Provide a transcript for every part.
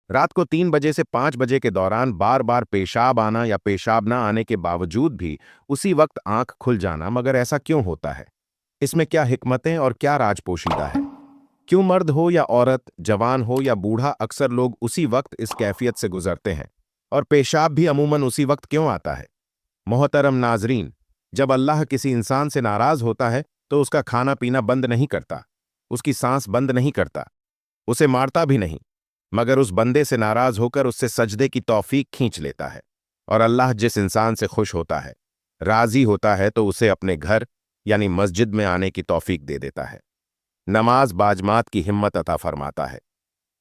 रात को 3 बजे से 5 बजे के दौरान बार बार पेशाब आना या पेशाब ना आने के बावजूद भी उसी वक्त आंख खुल जाना, मगर ऐसा क्यों होता है? इसमें क्या हिकमतें और क्या राज पोशीदा है? क्यों मर्द हो या औरत, जवान हो या बूढ़ा, अक्सर लोग उसी वक्त इस कैफियत से गुजरते हैं? और पेशाब भी अमूमन उसी वक्त क्यों आता है? मोहतरम नाजरीन, जब अल्लाह किसी इंसान से नाराज होता है तो उसका खाना पीना बंद नहीं करता, उसकी सांस बंद नहीं करता, उसे मारता भी नहीं, मगर उस बंदे से नाराज होकर उससे सजदे की तौफीक खींच लेता है। और अल्लाह जिस इंसान से खुश होता है, राजी होता है, तो उसे अपने घर यानी मस्जिद में आने की तौफीक दे देता है, नमाज बाजमात की हिम्मत अता फरमाता है।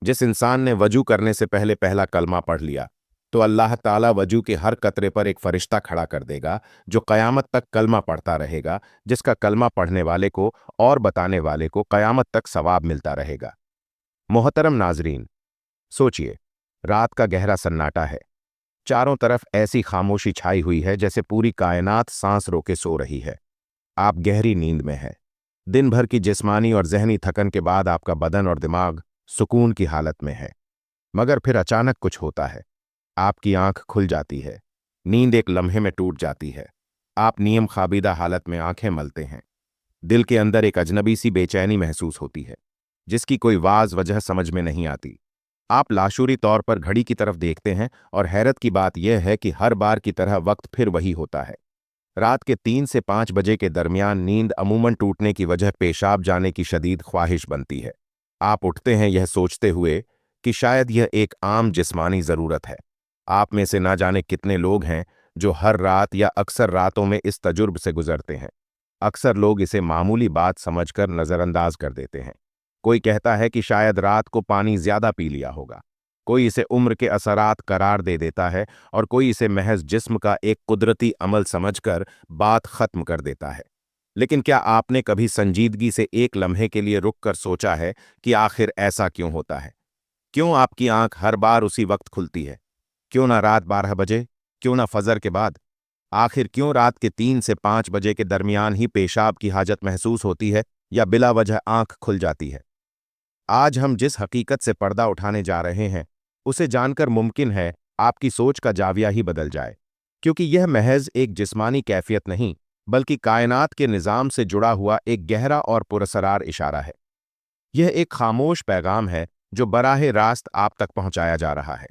जिस इंसान ने वजू करने से पहले पहला कलमा पढ़ लिया, तो अल्लाह ताला वजू के हर कतरे पर एक फरिश्ता खड़ा कर देगा जो कयामत तक कलमा पढ़ता रहेगा, जिसका कलमा पढ़ने वाले को और बताने वाले को कयामत तक सवाब मिलता रहेगा। मोहतरम नाजरीन, सोचिए, रात का गहरा सन्नाटा है, चारों तरफ ऐसी खामोशी छाई हुई है जैसे पूरी कायनात सांस रोके सो रही है। आप गहरी नींद में हैं। दिन भर की जिस्मानी और जहनी थकन के बाद आपका बदन और दिमाग सुकून की हालत में है, मगर फिर अचानक कुछ होता है। आपकी आंख खुल जाती है, नींद एक लम्हे में टूट जाती है। आप नियम खाबीदा हालत में आंखें मलते हैं। दिल के अंदर एक अजनबी सी बेचैनी महसूस होती है, जिसकी कोई वाज वजह समझ में नहीं आती। आप लाशूरी तौर पर घड़ी की तरफ देखते हैं और हैरत की बात यह है कि हर बार की तरह वक्त फिर वही होता है। रात के 3 से 5 बजे के दरमियान नींद अमूमन टूटने की वजह पेशाब जाने की शदीद ख्वाहिश बनती है। आप उठते हैं यह सोचते हुए कि शायद यह एक आम जिस्मानी ज़रूरत है। आप में से ना जाने कितने लोग हैं जो हर रात या अक्सर रातों में इस तजुर्ब से गुजरते हैं। अक्सर लोग इसे मामूली बात समझकर नज़रअंदाज कर देते हैं। कोई कहता है कि शायद रात को पानी ज्यादा पी लिया होगा, कोई इसे उम्र के असरात करार दे देता है, और कोई इसे महज जिस्म का एक कुदरती अमल समझकर बात खत्म कर देता है। लेकिन क्या आपने कभी संजीदगी से एक लम्हे के लिए रुक कर सोचा है कि आखिर ऐसा क्यों होता है? क्यों आपकी आंख हर बार उसी वक्त खुलती है? क्यों ना रात 12 बजे, क्यों ना फजर के बाद? आखिर क्यों रात के 3 से 5 बजे के दरमियान ही पेशाब की हाजत महसूस होती है या बिला वजह आंख खुल जाती है? आज हम जिस हकीकत से पर्दा उठाने जा रहे हैं, उसे जानकर मुमकिन है आपकी सोच का जाविया ही बदल जाए, क्योंकि यह महज एक जिस्मानी कैफियत नहीं, बल्कि कायनात के निज़ाम से जुड़ा हुआ एक गहरा और पुरअसरार इशारा है। यह एक खामोश पैगाम है जो बराह रास्त आप तक पहुंचाया जा रहा है।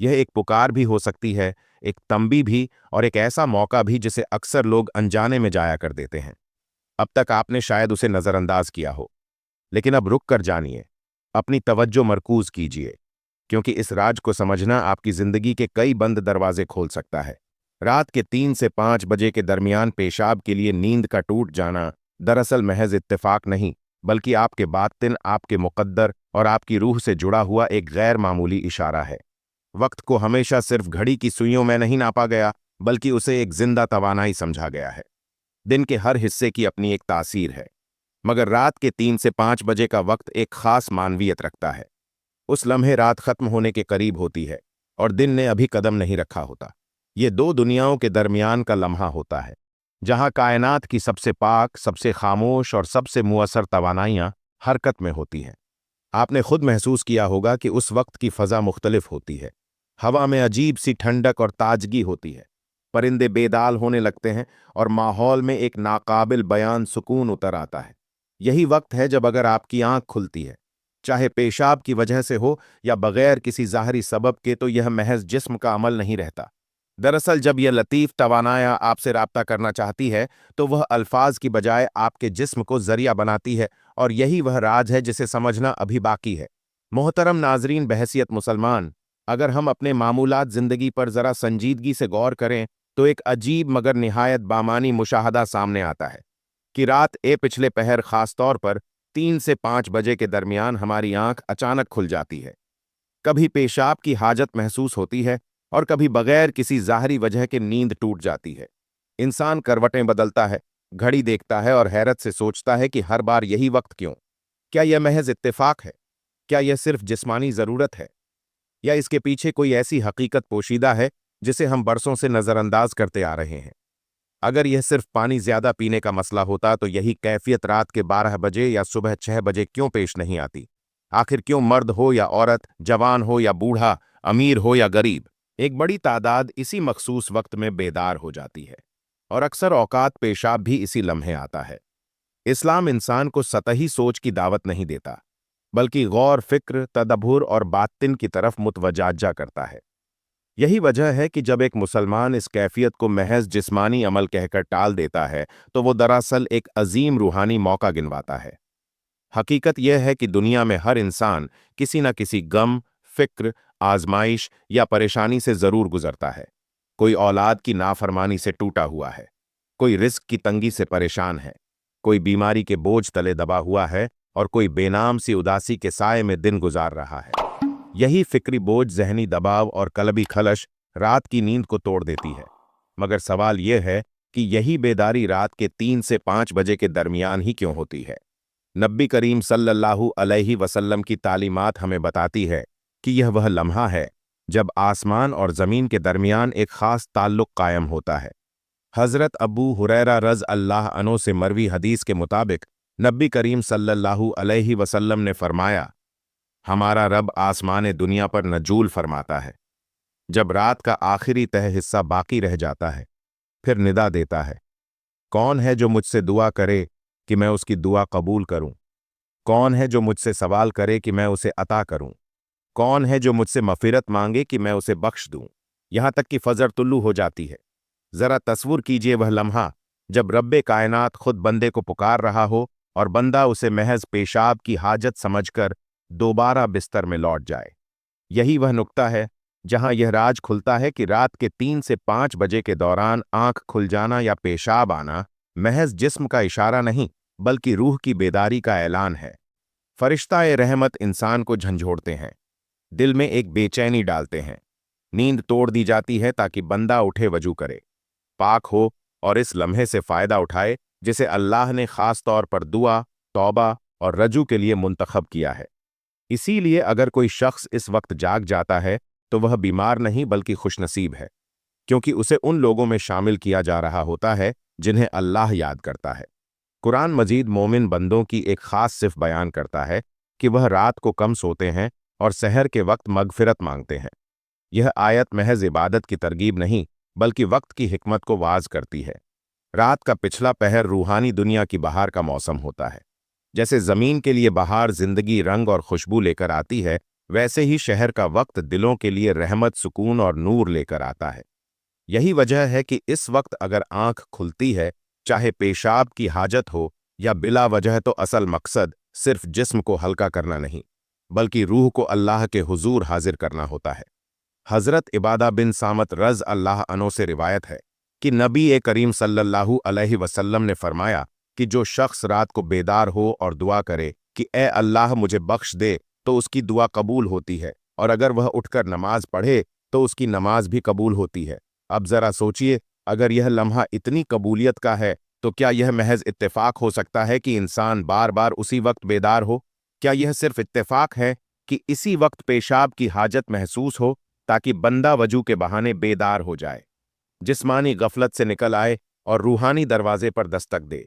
यह एक पुकार भी हो सकती है, एक तंबी भी, और एक ऐसा मौका भी जिसे अक्सर लोग अनजाने में जाया कर देते हैं। अब तक आपने शायद उसे नज़रअंदाज किया हो, लेकिन अब रुक कर जानिए, अपनी तवज्जो मरकूज कीजिए, क्योंकि इस राज को समझना आपकी जिंदगी के कई बंद दरवाजे खोल सकता है। रात के 3 से 5 बजे के दरमियान पेशाब के लिए नींद का टूट जाना दरअसल महज इत्तेफाक नहीं, बल्कि आपके बातिन, आपके मुकद्दर और आपकी रूह से जुड़ा हुआ एक गैर मामूली इशारा है। वक्त को हमेशा सिर्फ घड़ी की सुइयों में नहीं नापा गया, बल्कि उसे एक जिंदा तवानाई समझा गया है। दिन के हर हिस्से की अपनी एक तासीर है, मगर रात के 3 से 5 बजे का वक्त एक खास मानवियत रखता है। उस लम्हे रात खत्म होने के करीब होती है और दिन ने अभी कदम नहीं रखा होता। ये दो दुनियाओं के दरमियान का लम्हा होता है, जहां कायनात की सबसे पाक, सबसे खामोश और सबसे मुअस्सर तवानाइयां हरकत में होती हैं। आपने खुद महसूस किया होगा कि उस वक्त की फ़ज़ा मुख्तलिफ होती है। हवा में अजीब सी ठंडक और ताजगी होती है, परिंदे बेदाल होने लगते हैं और माहौल में एक नाकाबिल बयान सुकून उतर आता है। यही वक्त है जब अगर आपकी आंख खुलती है, चाहे पेशाब की वजह से हो या बगैर किसी ज़ाहरी सबब के, तो यह महज जिस्म का अमल नहीं रहता। दरअसल जब यह लतीफ़ तवानाया आपसे राब्ता करना चाहती है, तो वह अल्फाज की बजाय आपके जिस्म को जरिया बनाती है, और यही वह राज है जिसे समझना अभी बाकी है। मोहतरम नाजरीन, बहैसियत मुसलमान, अगर हम अपने मामूलात ज़िंदगी पर ज़रा संजीदगी से गौर करें, तो एक अजीब मगर निहायत बामानी मुशाहदा सामने आता है कि रात ए पिछले पहर, खास तौर पर 3 से 5 बजे के दरमियान, हमारी आंख अचानक खुल जाती है। कभी पेशाब की हाजत महसूस होती है और कभी बगैर किसी ज़ाहरी वजह के नींद टूट जाती है। इंसान करवटें बदलता है, घड़ी देखता है और हैरत से सोचता है कि हर बार यही वक्त क्यों? क्या यह महज इत्तेफाक है? क्या यह सिर्फ जिस्मानी ज़रूरत है, या इसके पीछे कोई ऐसी हकीकत पोशीदा है जिसे हम बरसों से नज़रअंदाज करते आ रहे हैं? अगर यह सिर्फ पानी ज्यादा पीने का मसला होता, तो यही कैफियत रात के 12 बजे या सुबह 6 बजे क्यों पेश नहीं आती? आखिर क्यों मर्द हो या औरत, जवान हो या बूढ़ा, अमीर हो या गरीब, एक बड़ी तादाद इसी मखसूस वक्त में बेदार हो जाती है। और अक्सर औकात पेशाब भी इसी लम्हे आता है। इस्लाम इंसान को सतही सोच की दावत नहीं देता, बल्कि गौर, फिक्र, तदब्बुर और बातिन की तरफ मुतवज्जा करता है। यही वजह है कि जब एक मुसलमान इस कैफियत को महज जिस्मानी अमल कहकर टाल देता है, तो वो दरअसल एक अजीम रूहानी मौका गिनवाता है। हकीकत यह है कि दुनिया में हर इंसान किसी न किसी गम, फिक्र, आजमाइश या परेशानी से जरूर गुजरता है। कोई औलाद की नाफरमानी से टूटा हुआ है, कोई रिस्क की तंगी से परेशान है, कोई बीमारी के बोझ तले दबा हुआ है और कोई बेनाम सी उदासी के साए में दिन गुजार रहा है। यही फिक्री बोझ, जहनी दबाव और कलबी खलश रात की नींद को तोड़ देती है। मगर सवाल यह है कि यही बेदारी रात के 3 से 5 बजे के दरमियान ही क्यों होती है? नबी करीम सल्लल्लाहु अलैहि वसल्लम की तालीमात हमें बताती है कि यह वह लम्हा है जब आसमान और ज़मीन के दरमियान एक ख़ास ताल्लुक़ कायम होता है। हज़रत अबू हुरैरा रज़ अल्लाह अन्हु से मरवी हदीस के मुताबिक नबी करीम सल्लल्लाहु अलैहि वसल्लम ने फरमाया, हमारा रब आसमान दुनिया पर नजूल फरमाता है। जब रात का आखिरी तह हिस्सा बाकी रह जाता है, फिर निदा देता है, कौन है जो मुझसे दुआ करे कि मैं उसकी दुआ कबूल करूं? कौन है जो मुझसे सवाल करे कि मैं उसे अता करूं? कौन है जो मुझसे मफ़िरत मांगे कि मैं उसे बख्श दूं? यहां तक कि फजर तुल्लू हो जाती है। जरा तस्वुर कीजिए वह लम्हा जब रब्बे कायनात खुद बंदे को पुकार रहा हो और बंदा उसे महज पेशाब की हाजत समझकर दोबारा बिस्तर में लौट जाए। यही वह नुक्ता है जहां यह राज खुलता है कि रात के 3 से 5 बजे के दौरान आंख खुल जाना या पेशाब आना महज जिस्म का इशारा नहीं, बल्कि रूह की बेदारी का ऐलान है। फरिश्ता-ए रहमत इंसान को झंझोड़ते हैं, दिल में एक बेचैनी डालते हैं। नींद तोड़ दी जाती है ताकि बंदा उठे, वजू करे, पाक हो और इस लम्हे से फायदा उठाए जिसे अल्लाह ने खास तौर पर दुआ, तौबा और रजू के लिए मुंतखब किया है। इसीलिए अगर कोई शख्स इस वक्त जाग जाता है तो वह बीमार नहीं बल्कि खुशनसीब है, क्योंकि उसे उन लोगों में शामिल किया जा रहा होता है जिन्हें अल्लाह याद करता है। कुरान मजीद मोमिन बंदों की एक खास सिफ़ बयान करता है कि वह रात को कम सोते हैं और सहर के वक्त मगफिरत मांगते हैं। यह आयत महज इबादत की तरगीब नहीं, बल्कि वक्त की हिकमत को वाज करती है। रात का पिछला पहर रूहानी दुनिया की बहार का मौसम होता है। जैसे ज़मीन के लिए बहार जिंदगी, रंग और खुशबू लेकर आती है, वैसे ही शहर का वक्त दिलों के लिए रहमत, सुकून और नूर लेकर आता है। यही वजह है कि इस वक्त अगर आंख खुलती है, चाहे पेशाब की हाजत हो या बिला वजह, तो असल मकसद सिर्फ जिस्म को हल्का करना नहीं, बल्कि रूह को अल्लाह के हुजूर हाजिर करना होता है। हज़रत इबादा बिन सामत रज़ अल्लाह अन्हु से रिवायत है कि नबी करीम सल्लल्लाहु अलैहि वसल्लम ने फरमाया कि जो शख्स रात को बेदार हो और दुआ करे कि ए अल्लाह मुझे बख्श दे, तो उसकी दुआ कबूल होती है, और अगर वह उठकर नमाज पढ़े तो उसकी नमाज भी कबूल होती है। अब जरा सोचिए, अगर यह लम्हा इतनी कबूलियत का है तो क्या यह महज इत्तेफाक हो सकता है कि इंसान बार बार उसी वक्त बेदार हो? क्या यह सिर्फ इत्तेफाक है कि इसी वक्त पेशाब की हाजत महसूस हो ताकि बंदा वजू के बहाने बेदार हो जाए, जिस्मानी गफलत से निकल आए और रूहानी दरवाजे पर दस्तक दे?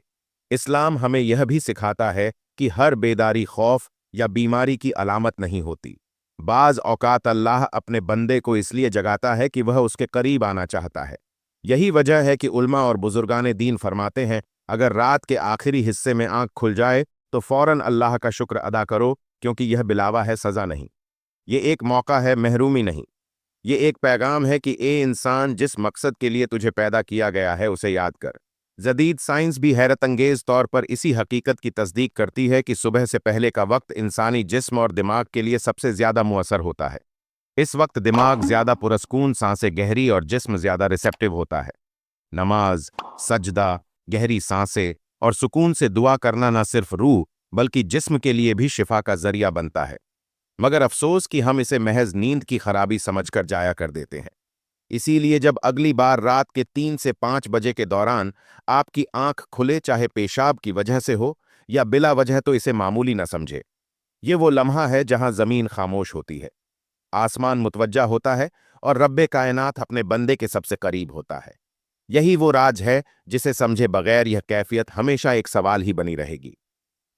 इस्लाम हमें यह भी सिखाता है कि हर बेदारी खौफ या बीमारी की अलामत नहीं होती। बाज औकात अल्लाह अपने बंदे को इसलिए जगाता है कि वह उसके करीब आना चाहता है। यही वजह है कि उल्मा और बुजुर्गान दीन फरमाते हैं, अगर रात के आखिरी हिस्से में आंख खुल जाए तो फौरन अल्लाह का शुक्र अदा करो, क्योंकि यह बिलावा है, सज़ा नहीं। ये एक मौका है, महरूमी नहीं। ये एक पैगाम है कि ए इंसान, जिस मकसद के लिए तुझे पैदा किया गया है उसे याद कर। जदीद साइंस भी हैरत अंगेज तौर पर इसी हकीकत की तस्दीक करती है कि सुबह से पहले का वक्त इंसानी जिस्म और दिमाग के लिए सबसे ज्यादा मुअस्सर होता है। इस वक्त दिमाग ज्यादा पुरस्कून, सांसें गहरी और जिस्म ज्यादा रिसेप्टिव होता है। नमाज, सजदा, गहरी सांसें और सुकून से दुआ करना न सिर्फ रूह बल्कि जिस्म के लिए भी शिफा का जरिया बनता है। मगर अफसोस कि हम इसे महज नींद की खराबी समझकर जाया कर देते हैं। इसीलिए जब अगली बार रात के 3 से 5 बजे के दौरान आपकी आंख खुले, चाहे पेशाब की वजह से हो या बिला वजह, तो इसे मामूली न समझे। ये वो लम्हा है जहां जमीन खामोश होती है, आसमान मुतवज्जा होता है और रब्बे कायनात अपने बंदे के सबसे करीब होता है। यही वो राज है जिसे समझे बगैर यह कैफियत हमेशा एक सवाल ही बनी रहेगी।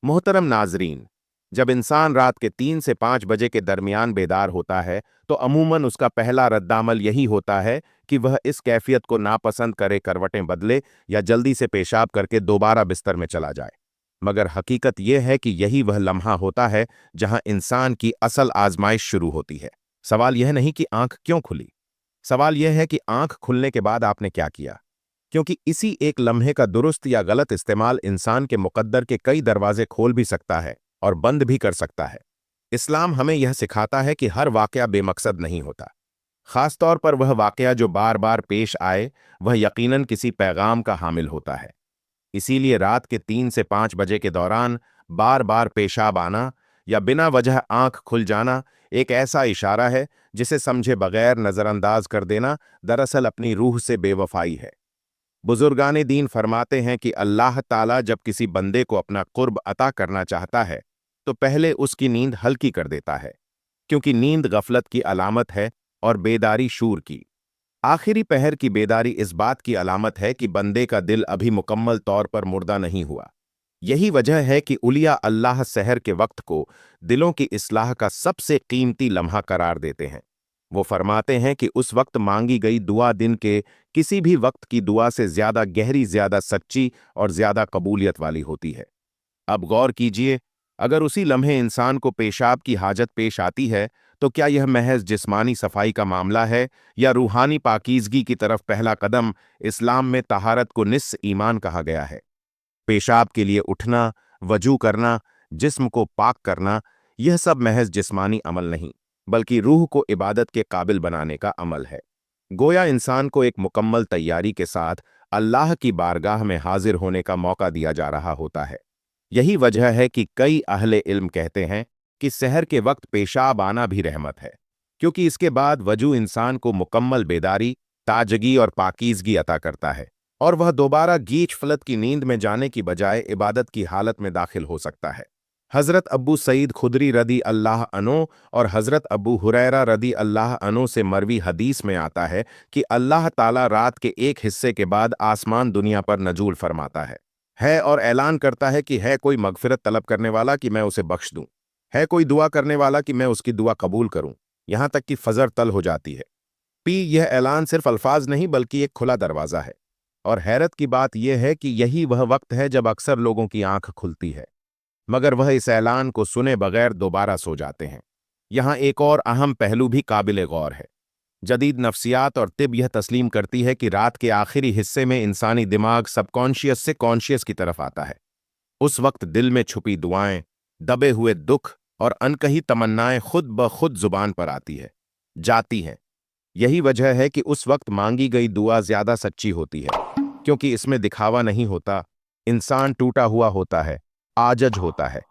मोहतरम नाजरीन, जब इंसान रात के 3 से 5 बजे के दरमियान बेदार होता है तो अमूमन उसका पहला रद्दामल यही होता है कि वह इस कैफियत को नापसंद करे, करवटें बदले या जल्दी से पेशाब करके दोबारा बिस्तर में चला जाए। मगर हकीकत यह है कि यही वह लम्हा होता है जहां इंसान की असल आजमाइश शुरू होती है। सवाल यह नहीं कि आंख क्यों खुली, सवाल यह है कि आंख खुलने के बाद आपने क्या किया, क्योंकि इसी एक लम्हे का दुरुस्त या गलत इस्तेमाल इंसान के मुकद्दर के कई दरवाजे खोल भी सकता है और बंद भी कर सकता है। इस्लाम हमें यह सिखाता है कि हर वाकया बेमकसद नहीं होता, खास तौर पर वह वाकया जो बार बार पेश आए वह यकीनन किसी पैगाम का हामिल होता है। इसीलिए रात के 3 से 5 बजे के दौरान बार बार पेशाब आना या बिना वजह आंख खुल जाना एक ऐसा इशारा है जिसे समझे बगैर नजरअंदाज कर देना दरअसल अपनी रूह से बेवफाई है। बुजुर्गाने दीन फरमाते हैं कि अल्लाह ताला जब किसी बंदे को अपना कुर्ब अता करना चाहता है तो पहले उसकी नींद हल्की कर देता है, क्योंकि नींद गफलत की अलामत है और बेदारी शूर की। आखिरी पहर की बेदारी इस बात की अलामत है कि बंदे का दिल अभी मुकम्मल तौर पर मुर्दा नहीं हुआ। यही वजह है कि उलिया अल्लाह सहर के वक्त को दिलों की इस्लाह का सबसे कीमती लम्हा करार देते हैं। वो फरमाते हैं कि उस वक्त मांगी गई दुआ दिन के किसी भी वक्त की दुआ से ज्यादा गहरी, ज्यादा सच्ची और ज्यादा कबूलियत वाली होती है। अब गौर कीजिए, अगर उसी लम्हे इंसान को पेशाब की हाजत पेश आती है तो क्या यह महज जिस्मानी सफाई का मामला है या रूहानी पाकीज़गी की तरफ पहला कदम? इस्लाम में तहारत को निस्फ ईमान कहा गया है। पेशाब के लिए उठना, वजू करना, जिस्म को पाक करना, यह सब महज जिस्मानी अमल नहीं बल्कि रूह को इबादत के काबिल बनाने का अमल है। गोया इंसान को एक मुकम्मल तैयारी के साथ अल्लाह की बारगाह में हाजिर होने का मौका दिया जा रहा होता है। यही वजह है कि कई अहले इल्म कहते हैं कि सहर के वक्त पेशाब आना भी रहमत है, क्योंकि इसके बाद वजू इंसान को मुकम्मल बेदारी, ताजगी और पाकीज़गी अता करता है और वह दोबारा गीच फलत की नींद में जाने की बजाय इबादत की हालत में दाखिल हो सकता है। हज़रत अबू सईद खुदरी रदी अल्लाह अनो और हज़रत अबू हुरैरा रदी अल्लाह अनो से मरवी हदीस में आता है कि अल्लाह ताला रात के एक हिस्से के बाद आसमान दुनिया पर नजूल फरमाता है और ऐलान करता है कि है कोई मगफिरत तलब करने वाला कि मैं उसे बख्श दूं, है कोई दुआ करने वाला कि मैं उसकी दुआ कबूल करूं, यहां तक कि फजर तल हो जाती है। यह ऐलान सिर्फ अल्फाज नहीं बल्कि एक खुला दरवाज़ा है। और हैरत की बात यह है कि यही वह वक्त है जब अक्सर लोगों की आंख खुलती है, मगर वह इस ऐलान को सुने बगैर दोबारा सो जाते हैं। यहाँ एक और अहम पहलू भी काबिल गौर है। जदीद नफ्सियात और तिब यह तस्लीम करती है कि रात के आखिरी हिस्से में इंसानी दिमाग सबकॉन्शियस से कॉन्शियस की तरफ आता है। उस वक्त दिल में छुपी दुआएं, दबे हुए दुख और अनकही तमन्नाएं खुद ब खुद जुबान पर आती है, जाती हैं। यही वजह है कि उस वक्त मांगी गई दुआ ज्यादा सच्ची होती है, क्योंकि इसमें दिखावा नहीं होता, इंसान टूटा हुआ होता है, आजज होता है,